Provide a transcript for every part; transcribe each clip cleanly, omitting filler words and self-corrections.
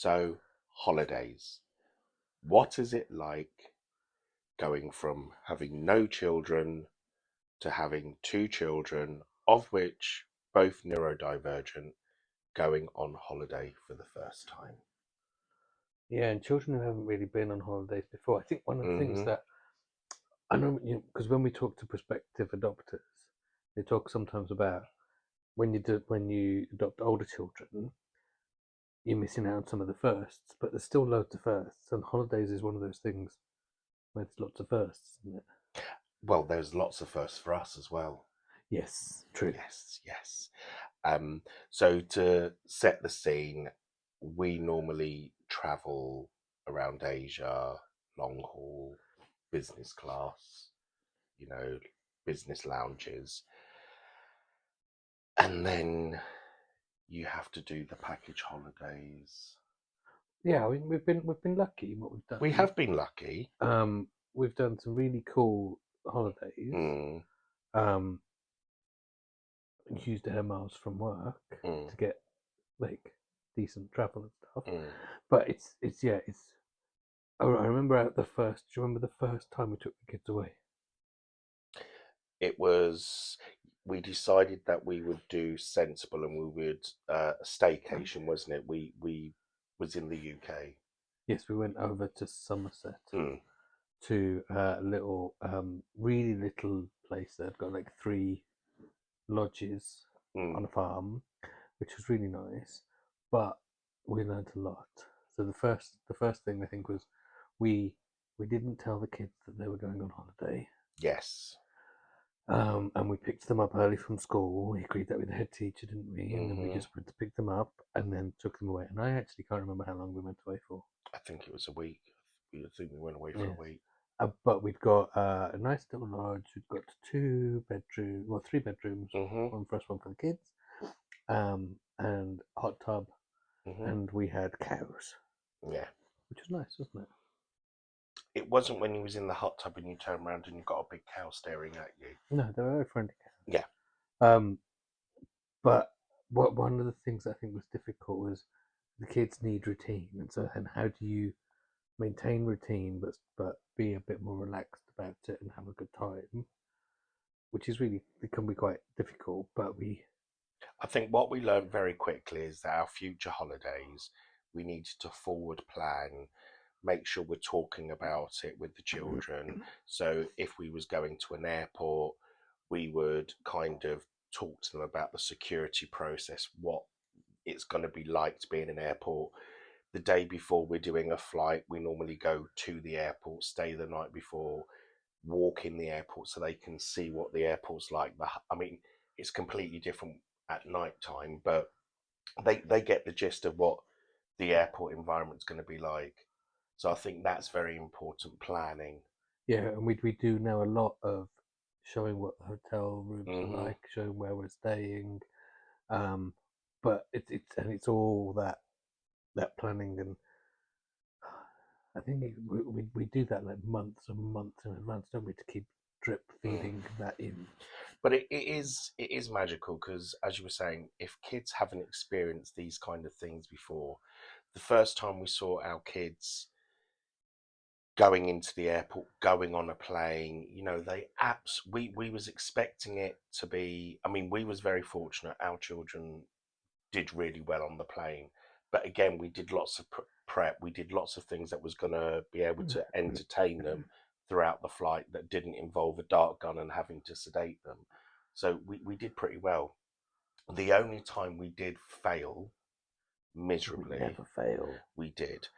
So, holidays. What is it like going from having no children to having two children, of which both neurodivergent, going on holiday for the first time? Yeah, and children who haven't really been on holidays before. I think one of the things Hmm. that I know, because when we talk to prospective adopters, they talk sometimes about when you adopt older children, you're missing out on some of the firsts, but there's still loads of firsts, and holidays is one of those things where there's lots of firsts, isn't it? Well, there's lots of firsts for us as well. Yes, true. Yes, yes. So to set the scene, we normally travel around Asia, long haul, business class, you know, business lounges, and then you have to do the package holidays. Yeah, I mean, we've been lucky in what we've We done. have been lucky. We've done some really cool holidays. Mm, Um, used air miles from work mm, to get like decent travel and stuff. mm. But it's yeah, it's. I remember at the first. Do you remember the first time we took the kids away? It was, we decided that we would do sensible and we would a staycation, wasn't it? We was in the UK. Yes, we went over to Somerset Mm, to a little, really little place that had got like three lodges mm. on a farm, which was really nice. But we learned a lot. So the first thing I think was we we didn't tell the kids that they were going on holiday. Yes. And we picked them up early from school. We agreed that with the head teacher, didn't we? And then we Hmm. just went to pick them up and then took them away. And I actually can't remember how long we went away for. I think it was a week. I think we went away for a Yes. week. But we've got a nice little lodge. We've got two bedrooms, well, three bedrooms, Hmm. one for us, one for the kids, and a hot tub. Hmm. And we had cows, Yeah. which was nice, wasn't It wasn't when you was in the hot tub and you turned around and you got a big cow staring at you. it? No, they were very friendly Yeah. cows. But one of the things I think was difficult was the kids need routine, and how do you maintain routine but be a bit more relaxed about it and have a good time, which is really it can be quite difficult. But we I think what we learned very quickly is that our future holidays, we need to forward plan, make sure we're talking about it with the children. So if we was going to an airport, we would kind of talk to them about the security process, what it's going to be like to be in an airport. The day before we're doing a flight, we normally go to the airport, stay the night before, walk in the airport so they can see what the airport's like. I mean, it's completely different at night time, but they get the gist of what the airport environment's going to be like. So I think that's very important planning. yeah, and we do now a lot of showing what the hotel rooms are Hmm. like, showing where we're staying. Um, but it's all that planning, and I think we do that like months and months in advance, don't we, to keep drip Mm. feeding that in. But it is magical because, as you were saying, if kids haven't experienced these kind of things before, the first time we saw our kids going into the airport, going on a plane, they apps we was expecting it to be. I mean, we was very fortunate. Our children did really well on the plane, but again, we did lots of prep. We did lots of things that was going to be able to entertain them throughout the flight that didn't involve a dart gun and having to sedate them. So we did pretty well. The only time we did fail We miserably, never fail. we did,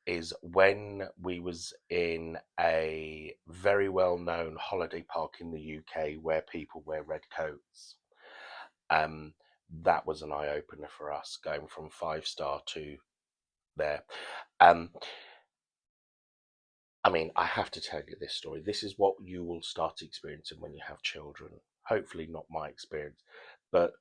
is when we was in a very well-known holiday park in the UK where people wear red coats. Um, that was an eye-opener for us, going from 5 star to there. Um, I mean, I have to tell you this story. This is what you will start experiencing when you have children. Hopefully, not my experience, but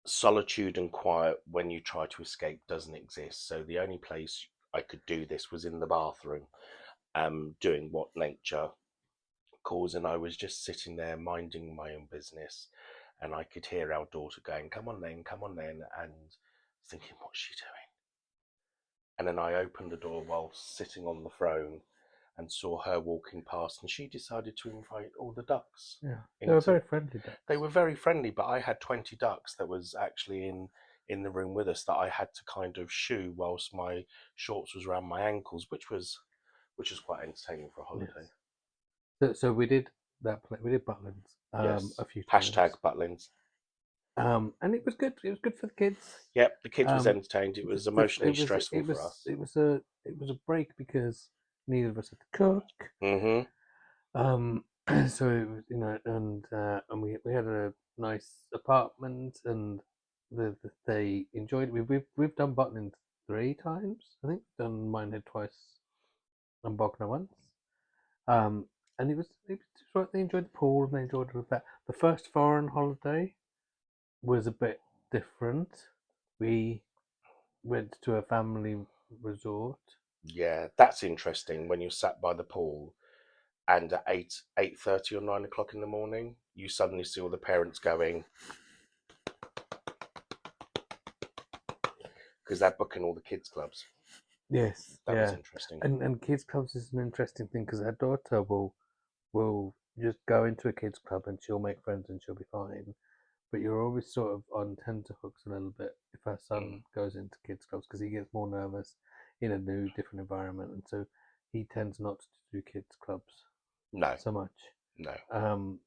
solitude and quiet when you try to escape doesn't exist. So the only place I could do this was in the bathroom, doing what nature calls, and I was just sitting there minding my own business, and I could hear our daughter going, "Come on then, come on then," and thinking, "What's she doing?" And then I opened the door while sitting on the throne and saw her walking past, and she decided to invite all the ducks Yeah, they were into. very friendly ducks. They were very friendly, but I had 20 ducks that was actually in the room with us that I had to kind of shoo whilst my shorts was around my ankles, which was quite entertaining for a Yes. holiday. So we did that. We did Butlins Yes. a few Hashtag times. Butlins. And it was good. It was good for the kids. Yep, the kids was Um, entertained. It was it emotionally was stressful for us. it was a break because neither of us had to cook. Mm-hmm. So it was, and we had a nice apartment, and they enjoyed it. We've done Butlins 3 times, I think. Done Minehead twice and Bognor once. Um, and it was just right. They enjoyed the pool and they enjoyed all of that. The first foreign holiday was a bit different. We went to a family resort. Yeah, that's interesting. When you're sat by the pool and at 8:30 or 9 o'clock in the morning, you suddenly see all the parents going because they're booking all the kids clubs. Yes, That was yeah, interesting. and kids clubs is an interesting thing because our daughter will just go into a kids club and she'll make friends and she'll be fine. But you're always sort of on tenterhooks a little bit if our Mm. son goes into kids clubs because he gets more nervous in a new, different environment, and so he tends not to do kids clubs No, so much. no, Um,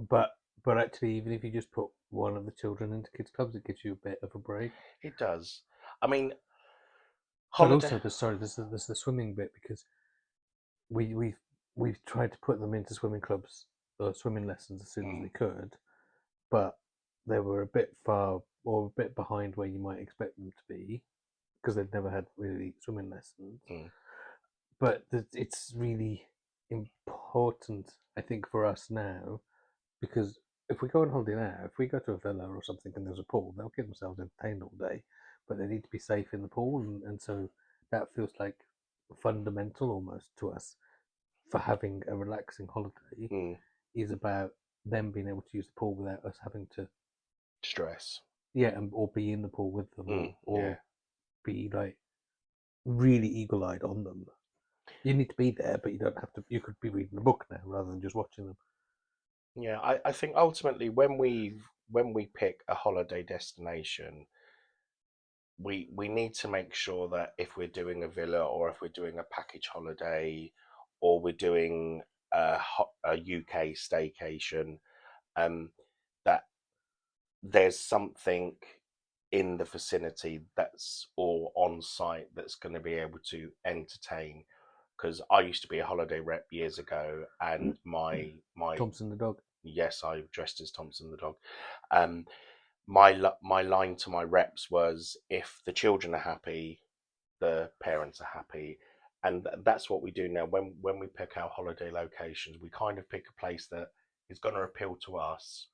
but but actually, even if you just put one of the children into kids clubs, it gives you a bit of a break. it does. I mean, But holiday. also, there's the swimming bit because we we've tried to put them into swimming clubs or swimming lessons as soon as Mm, we could, but they were a bit far or a bit behind where you might expect them to be because they'd never had really swimming lessons. mm, But it's really important, I think, for us now because if we go on holiday now, if we go to a villa or something and there's a pool, they'll get themselves entertained all day, but they need to be safe in the pool, and so that feels like fundamental almost to us for having a relaxing holiday mm. is about them being able to use the pool without us having to, Stress. yeah, or be in the pool with them, Yeah, or be like really eagle-eyed on them. You need to be there, but you don't have to. You could be reading a book now rather than just watching them. yeah. I think ultimately when we pick a holiday destination, we need to make sure that if we're doing a villa or if we're doing a package holiday or we're doing a UK staycation, um, that there's something in the vicinity that's or on site that's going to be able to entertain. Because I used to be a holiday rep years ago, and my Thompson the dog. yes, I dressed as Thompson the dog. Um, my line to my reps was, if the children are happy, the parents are happy, and that's what we do now. When we pick our holiday locations, we kind of pick a place that is going to appeal to us,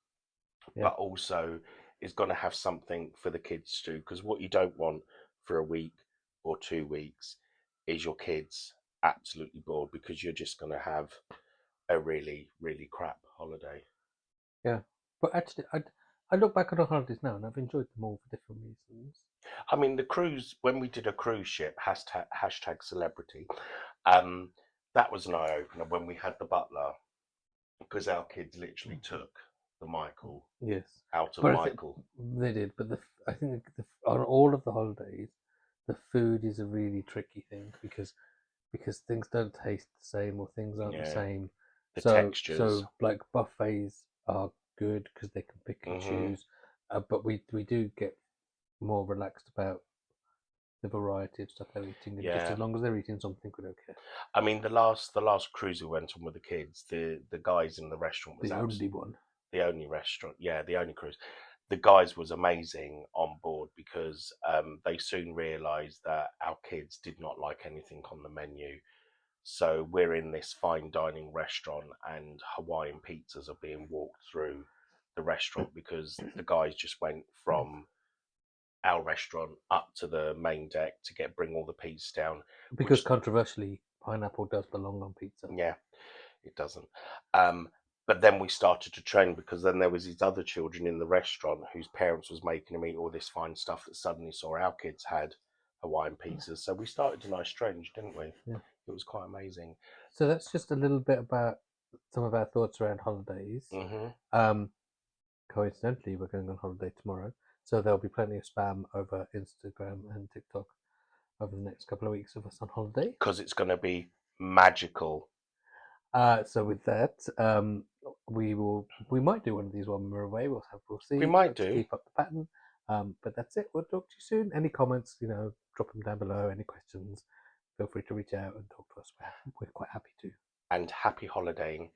Yeah, but also is going to have something for the kids to do. Because what you don't want for a week or 2 weeks is your kids absolutely bored because you're just going to have a really really crap holiday. yeah. But actually, I look back on the holidays now, and I've enjoyed them all for different reasons. I mean, the cruise, when we did a cruise ship, hashtag celebrity, um, that was an eye opener when we had the butler, because our kids literally took the Michael Yes, out of but I think Michael. they did. But I think on all of the holidays, the food is a really tricky thing because things don't taste the same or things aren't the Yeah, same. the So textures. like buffets are good because they can pick and Hmm. choose, but we do get more relaxed about the variety of stuff they're eating, and just Yeah, as long as they're eating something, we don't care. I mean, the last cruise we went on with the kids, the guys in the restaurant was The only one. the only restaurant, yeah, the only cruise. The guys was amazing on board because they soon realised that our kids did not like anything on the menu. So we're in this fine dining restaurant, and Hawaiian pizzas are being walked through the restaurant because the guys just went from our restaurant up to the main deck to bring all the pizzas down, Because which, controversially, pineapple does belong on pizza. yeah, it doesn't. Um, but then we started to train because then there was these other children in the restaurant whose parents was making them eat all this fine stuff that suddenly saw our kids had Hawaiian pizzas. So we started a nice trend, didn't we? Yeah. It was quite amazing. So that's just a little bit about some of our thoughts around holidays. Coincidentally, we're going on holiday tomorrow, so there'll be plenty of spam over Instagram and TikTok over the next couple of weeks of us on holiday. Because it's going to be magical. So with that, we might do one of these while we're away. We'll see. We might Let's do. keep up the pattern. But that's it. We'll talk to you soon. Any comments, drop them down below. Any questions, feel free to reach out and talk to us. We're quite happy to. And happy holidaying.